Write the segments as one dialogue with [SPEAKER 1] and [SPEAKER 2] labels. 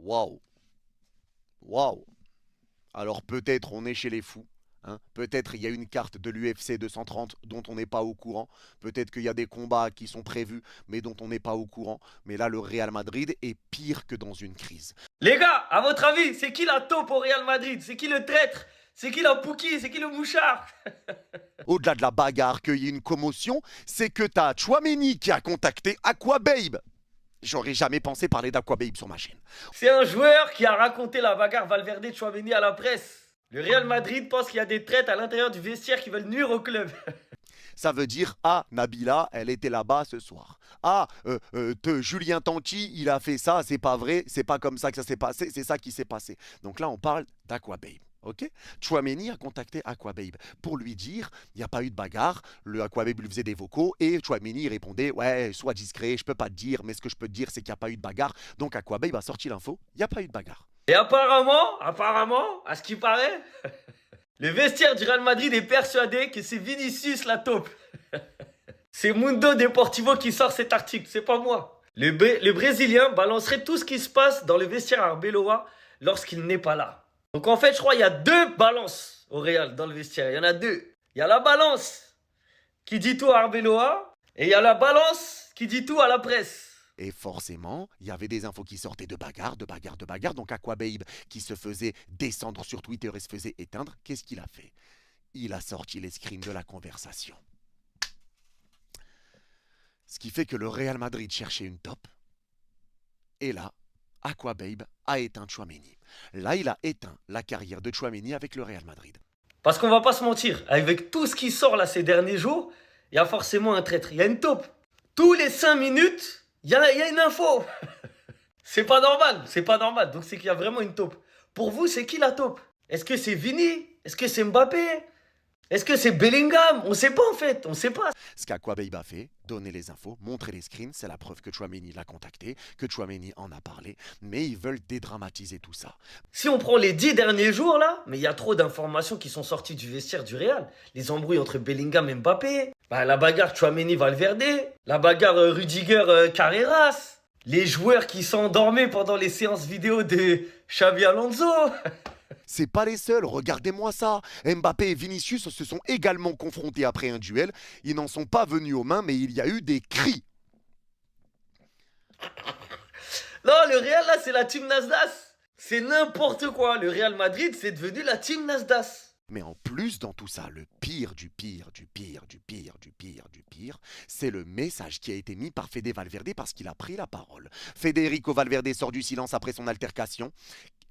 [SPEAKER 1] Waouh, waouh. Alors peut-être on est chez les fous. Hein. Peut-être il y a une carte de l'UFC 230 dont on n'est pas au courant. Peut-être qu'il y a des combats qui sont prévus mais dont on n'est pas au courant. Mais là, le Real Madrid est pire que dans une crise.
[SPEAKER 2] Les gars, à votre avis, c'est qui la taupe au Real Madrid? C'est qui le traître? C'est qui la Pouki? C'est qui le mouchard?
[SPEAKER 1] Au-delà de la bagarre, qu'il y ait une commotion, c'est que t'as Chouameni qui a contacté Aquababe. J'aurais jamais pensé parler d'Aquababe sur ma chaîne.
[SPEAKER 2] C'est un joueur qui a raconté la bagarre Valverde-Chouameni à la presse. Le Real Madrid pense qu'il y a des traites à l'intérieur du vestiaire qui veulent nuire au club.
[SPEAKER 1] Ça veut dire, ah, Nabila, elle était là-bas ce soir. Ah, Julien Tanti, il a fait ça, c'est pas vrai, c'est pas comme ça que ça s'est passé, c'est ça qui s'est passé. Donc là, on parle d'Aquababe. Ok. Chouameni a contacté Aquababe pour lui dire il n'y a pas eu de bagarre. Le Aquababe lui faisait des vocaux et Chouameni répondait ouais, sois discret, je peux pas te dire, mais ce que je peux te dire, c'est qu'il n'y a pas eu de bagarre. Donc Aquababe a sorti l'info il n'y a pas eu de bagarre.
[SPEAKER 2] Et apparemment, à ce qui paraît, le vestiaire du Real Madrid est persuadé que c'est Vinicius la taupe. C'est Mundo Deportivo qui sort cet article, c'est pas moi. Le Brésilien balancerait tout ce qui se passe dans le vestiaire Arbeloa lorsqu'il n'est pas là. Donc en fait, je crois qu'il y a deux balances au Real dans le vestiaire. Il y en a deux. Il y a la balance qui dit tout à Arbeloa et il y a la balance qui dit tout à la presse.
[SPEAKER 1] Et forcément, il y avait des infos qui sortaient de bagarre, de bagarre, de bagarre. Donc Aquababe, qui se faisait descendre sur Twitter et se faisait éteindre, qu'est-ce qu'il a fait? Il a sorti les screens de la conversation. Ce qui fait que le Real Madrid cherchait une top. Et là, Aquababe a éteint Chouameni. Là, il a éteint la carrière de Chouameni avec le Real Madrid.
[SPEAKER 2] Parce qu'on va pas se mentir, avec tout ce qui sort là ces derniers jours, il y a forcément un traître, il y a une taupe. Tous les 5 minutes, il y a une info. C'est pas normal, c'est pas normal. Donc c'est qu'il y a vraiment une taupe. Pour vous, c'est qui la taupe? Est-ce que c'est Vini? Est-ce que c'est Mbappé? Est-ce que c'est Bellingham? On sait pas en fait, on sait pas.
[SPEAKER 1] Ce qu'Aquababe a fait, donner les infos, montrer les screens, c'est la preuve que Chouameni l'a contacté, que Chouameni en a parlé, mais ils veulent dédramatiser tout ça.
[SPEAKER 2] Si on prend les 10 derniers jours là, mais il y a trop d'informations qui sont sorties du vestiaire du Real. Les embrouilles entre Bellingham et Mbappé, la bagarre Chouameni-Valverde, la bagarre Rudiger-Carreras, les joueurs qui s'endormaient pendant les séances vidéo de Xavi Alonso.
[SPEAKER 1] C'est pas les seuls, regardez-moi ça. Mbappé et Vinicius se sont également confrontés après un duel. Ils n'en sont pas venus aux mains, mais il y a eu des cris.
[SPEAKER 2] Non, le Real là, c'est la team Nasdaq. C'est n'importe quoi. Le Real Madrid, c'est devenu la team Nasdaq.
[SPEAKER 1] Mais en plus, dans tout ça, le pire du pire, du pire, du pire, du pire, du pire, c'est le message qui a été mis par Fede Valverde parce qu'il a pris la parole. Federico Valverde sort du silence après son altercation.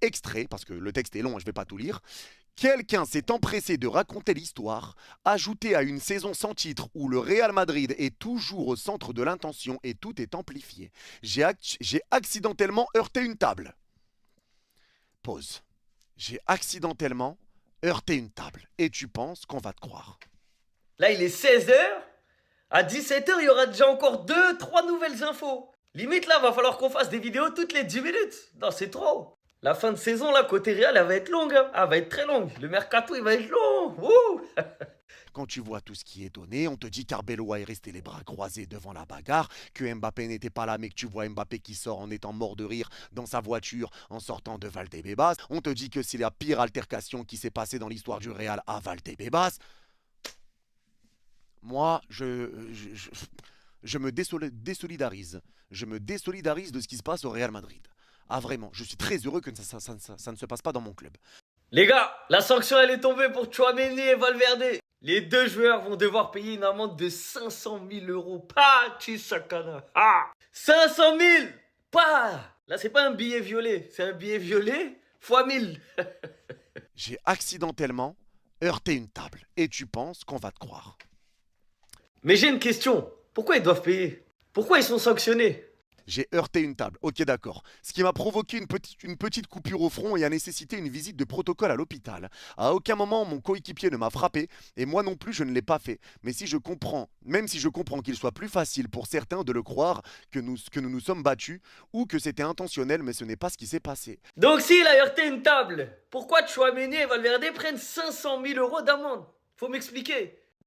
[SPEAKER 1] Extrait, parce que le texte est long, je ne vais pas tout lire. Quelqu'un s'est empressé de raconter l'histoire, ajouté à une saison sans titre où le Real Madrid est toujours au centre de l'intention et tout est amplifié. J'ai accidentellement heurté une table. Pause. J'ai accidentellement heurté une table. Et tu penses qu'on va te croire.
[SPEAKER 2] Là, il est 16h. À 17h, il y aura déjà encore 2-3 nouvelles infos. Limite, là, va falloir qu'on fasse des vidéos toutes les 10 minutes. Non, c'est trop. La fin de saison, là, côté Real, elle va être longue. Hein. Elle va être très longue. Le mercato, il va être long. Wouh.
[SPEAKER 1] Quand tu vois tout ce qui est donné, on te dit qu'Arbeloa est resté les bras croisés devant la bagarre, que Mbappé n'était pas là, mais que tu vois Mbappé qui sort en étant mort de rire dans sa voiture en sortant de Valdebebas. On te dit que c'est la pire altercation qui s'est passée dans l'histoire du Real à Valdebebas. Moi, je me désolidarise. Je me désolidarise de ce qui se passe au Real Madrid. Ah vraiment, je suis très heureux que ça ne se passe pas dans mon club.
[SPEAKER 2] Les gars, la sanction, elle est tombée pour Chouameni et Valverde. Les deux joueurs vont devoir payer une amende de 500 000 euros. Pas Chisakana. Ah 500 000. Pas. Là, c'est pas un billet violet. C'est un billet violet fois 1000.
[SPEAKER 1] J'ai accidentellement heurté une table. Et tu penses qu'on va te croire.
[SPEAKER 2] Mais j'ai une question. Pourquoi ils doivent payer? Pourquoi ils sont sanctionnés?
[SPEAKER 1] J'ai heurté une table, ok d'accord. Ce qui m'a provoqué une petite coupure au front et a nécessité une visite de protocole à l'hôpital. À aucun moment mon coéquipier ne m'a frappé et moi non plus je ne l'ai pas fait. Mais si je comprends, même si je comprends qu'il soit plus facile pour certains de le croire que nous sommes battus ou que c'était intentionnel mais ce n'est pas ce qui s'est passé.
[SPEAKER 2] Donc s'il a heurté une table, pourquoi Chouameni et Valverde prennent 500 000 euros d'amende? Faut m'expliquer.